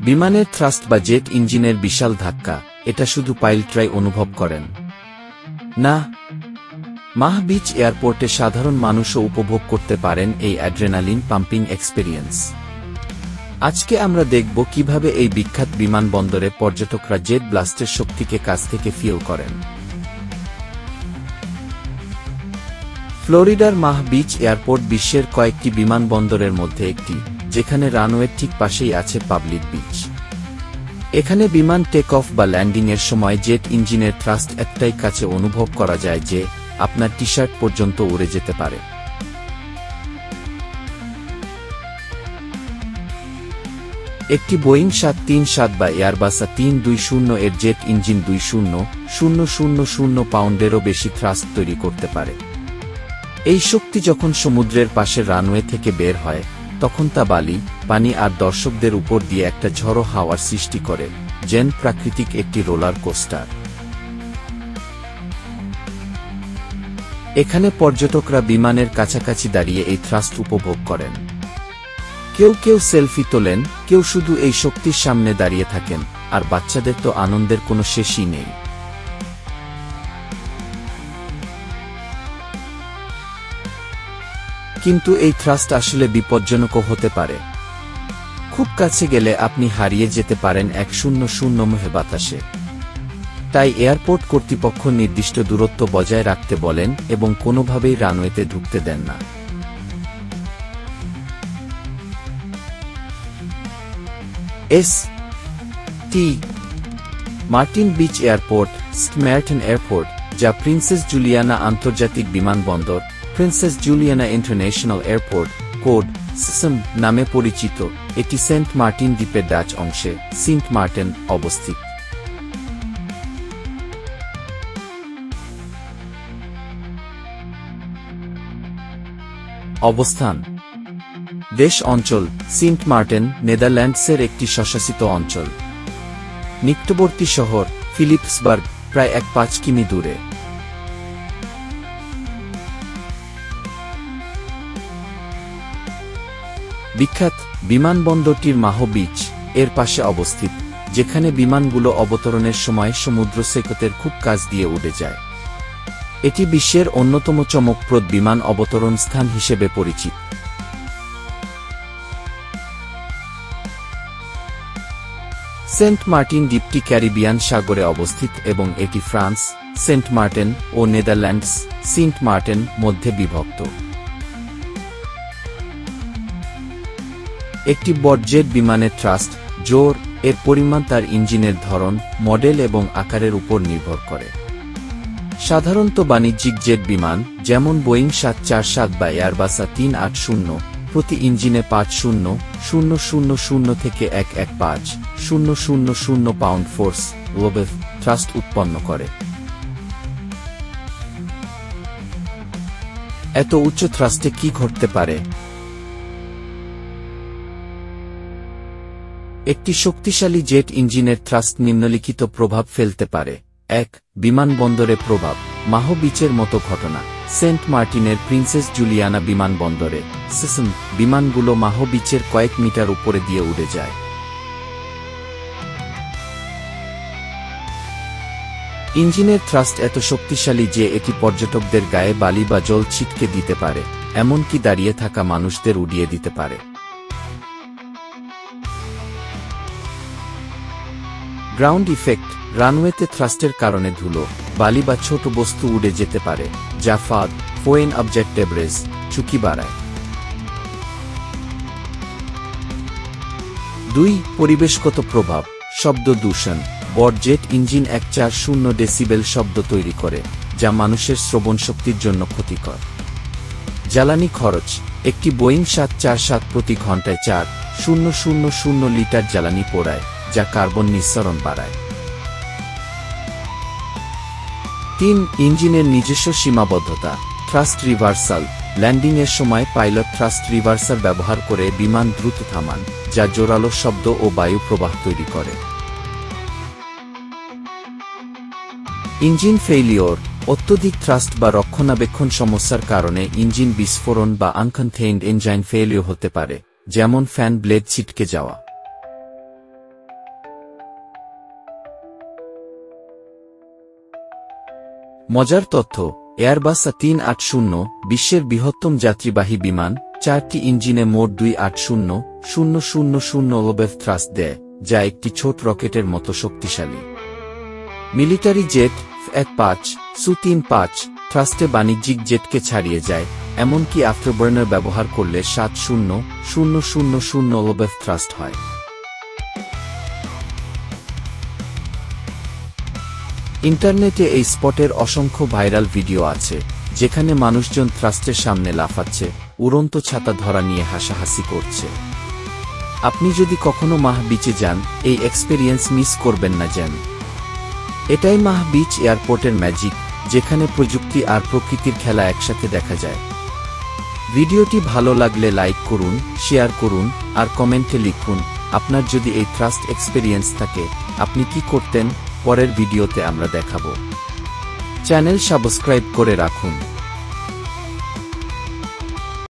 বিমানের থ্রাস্ট বা জেট ইঞ্জিনের বিশাল ধাক্কা, এটা শুধু পাইলটরাই অনুভব করেন না, মাহ বিচ এয়ারপোর্টে সাধারণ মানুষও উপভোগ করতে পারেন এই অ্যাড্রেনালিন পাম্পিং এক্সপেরিয়েন্স। আজকে আমরা দেখব কিভাবে এই বিখ্যাত বিমানবন্দরে পর্যটকরা জেট ব্লাস্টের শক্তিকে কাছ থেকে ফিল করেন। ফ্লোরিডার মাহ বিচ এয়ারপোর্ট বিশ্বের কয়েকটি বিমানবন্দরের মধ্যে একটি, যেখানে রানওয়ের ঠিক পাশেই আছে পাবলিক বিচ। এখানে বিমান টেক অফ বা ল্যান্ডিংয়ের সময় জেট ইঞ্জিনের থ্রাস্ট এতটাই কাছে অনুভব করা যায় যে আপনার টি-শার্ট পর্যন্ত উড়ে যেতে পারে। একটি বোয়িং 737 বা এয়ারবাস A320 এর জেট ইঞ্জিন 20,000 পাউন্ডেরও বেশি থ্রাস্ট তৈরি করতে পারে। এই শক্তি যখন সমুদ্রের পাশের রানওয়ে থেকে বের হয়, তখন তা বালি, পানি আর দর্শকদের উপর দিয়ে একটা ঝড়ো হাওয়ার সৃষ্টি করে, যেন প্রাকৃতিক একটি রোলার কোস্টার। এখানে পর্যটকরা বিমানের কাছাকাছি দাঁড়িয়ে এই থ্রাস্ট উপভোগ করেন। কেউ কেউ সেলফি তোলেন, কেউ শুধু এই শক্তির সামনে দাঁড়িয়ে থাকেন, আর বাচ্চাদের তো আনন্দের কোনো শেষই নেই। কিন্তু এই থ্রাস্ট আসলে বিপজ্জনকও হতে পারে। খুব কাছে গেলে আপনি হারিয়ে যেতে পারেন 100 বাতাসে। তাই এয়ারপোর্ট কর্তৃপক্ষ নির্দিষ্ট দূরত্ব বজায় রাখতে বলেন এবং কোনোভাবেই রানওয়েতে ঢুকতে দেন না। টি Martin beach airport, Saint Martin airport, যা প্রিন্সেস জুলিয়ানা আন্তর্জাতিক বিমানবন্দর, Princess Juliana international airport, code সিসম নামে পরিচিত, এটি সেন্ট মার্টিন দ্বীপের ডাচ অংশে সেন্ট মার্টিন অবস্থিত। অবস্থান: দেশ অঞ্চল: সেন্ট মার্টিন নেদারল্যান্ডসের একটি স্বশাসিত অঞ্চল। নিকটবর্তী শহর: ফিলিপসবার্গ, প্রায় 5 কিমি দূরে। বিখ্যাত: বিমানবন্দরটির মাহ বিচ এর পাশে অবস্থিত, যেখানে বিমানগুলো অবতরণের সময় সমুদ্র সৈকতের খুব কাছ দিয়ে উড়ে যায়। এটি বিশ্বের অন্যতম চমকপ্রদ বিমান অবতরণ স্থান হিসেবে পরিচিত। সেন্ট মার্টিন দ্বীপটি ক্যারিবিয়ান সাগরে অবস্থিত এবং এটি ফ্রান্স, সেন্ট মার্টিন ও নেদারল্যান্ডস, সেন্ট মার্টিন মধ্যে বিভক্ত। একটি জেট বিমানের থ্রাস্ট, জোর, এর পরিমাণ তার ইঞ্জিনের ধরন, মডেল এবং আকারের উপর নির্ভর করে। সাধারণত বাণিজ্যিক জেট বিমান, যেমন বোয়িং 747 বা এয়ারবাস A380, প্রতি ইঞ্জিনে 50,000 থেকে 115,000 পাউন্ড ফোর্স লোবেভ থ্রাস্ট উৎপন্ন করে। এত উচ্চ থ্রাস্টে কি ঘটতে পারে? একটি শক্তিশালী জেট ইঞ্জিনের থ্রাস্ট নিম্নলিখিত প্রভাব ফেলতে পারে। 1. বিমানবন্দরে প্রভাব: মাহ বিচের মতো ঘটনা। সেন্ট মার্টিনের প্রিন্সেস জুলিয়ানা বিমানবন্দরে সিসম বিমানগুলো মাহ বিচের কয়েক মিটার উপরে দিয়ে উড়ে যায়। ইঞ্জিনের থ্রাস্ট এত শক্তিশালী যে এটি পর্যটকদের গায়ে বালি বা জল ছিটকে দিতে পারে, এমনকি দাঁড়িয়ে থাকা মানুষদের উড়িয়ে দিতে পারে। গ্রাউন্ড ইফেক্ট: রানওয়েতে থ্রাস্টের কারণে ধুলো, বালি বা ছোট বস্তু উড়ে যেতে পারে, যা ফাঁদ, ফরেন অবজেক্ট ডেব্রিজ ঝুঁকি বাড়ায়। 2. পরিবেশগত প্রভাব: শব্দ দূষণ। জেট ইঞ্জিন 140 ডেসিবেল শব্দ তৈরি করে, যা মানুষের শ্রবণ শক্তির জন্য ক্ষতিকর। জ্বালানি খরচ: একটি বোয়িং 747 প্রতি ঘন্টায় 4,000 লিটার জ্বালানি পোড়ায়, যা কার্বন নিঃসরণ বাড়ায়। 3. ইঞ্জিনের নিজস্ব সীমাবদ্ধতা। থ্রাস্ট রিভার্সাল: ল্যান্ডিংয়ের সময় পাইলট থ্রাস্ট রিভার্সার ব্যবহার করে বিমান দ্রুত থামান, যা জোরালো শব্দ ও বায়ু প্রবাহ তৈরি করে। ইঞ্জিন ফেইলিওর: অত্যধিক থ্রাস্ট বা রক্ষণাবেক্ষণ সমস্যার কারণে ইঞ্জিন বিস্ফোরণ বা আনকনটেইনড ইঞ্জিন ফেইলিওর হতে পারে, যেমন ফ্যান ব্লেড ছিটকে যাওয়া। মজার তথ্য, এয়ারবাস A380 বিশ্বের বৃহত্তম যাত্রীবাহী বিমান, 4টি ইঞ্জিনে মোট 280,000 ওলবেভ থ্রাস্ট দেয়, যা একটি ছোট রকেটের মতো শক্তিশালী। মিলিটারি জেট F-35 Su-35 থ্রাস্টে বাণিজ্যিক জেটকে ছাড়িয়ে যায়, এমনকি আফটারবার্নার ব্যবহার করলে 7,000 ওলবেভ থ্রাস্ট হয়। ইন্টারনেটে এই স্পটের অসংখ্য ভাইরাল ভিডিও আছে, যেখানে মানুষজন থ্রাস্টের সামনে লাফাচ্ছে, উড়ন্ত ছাতা ধরা নিয়ে হাসাহাসি করছে। আপনি যদি কখনো মাহ বিচে যান, এই এক্সপেরিয়েন্স মিস করবেন না যেন। এটাই মাহ বিচ এয়ারপোর্টের ম্যাজিক, যেখানে প্রযুক্তি আর প্রকৃতির খেলা একসাথে দেখা যায়। ভিডিওটি ভালো লাগলে লাইক করুন, শেয়ার করুন, আর কমেন্টে লিখুন আপনার যদি এই থ্রাস্ট এক্সপেরিয়েন্স থাকে, আপনি কি করতেন। পরের ভিডিওতে আমরা দেখাবো। চ্যানেল সাবস্ক্রাইব করে রাখুন।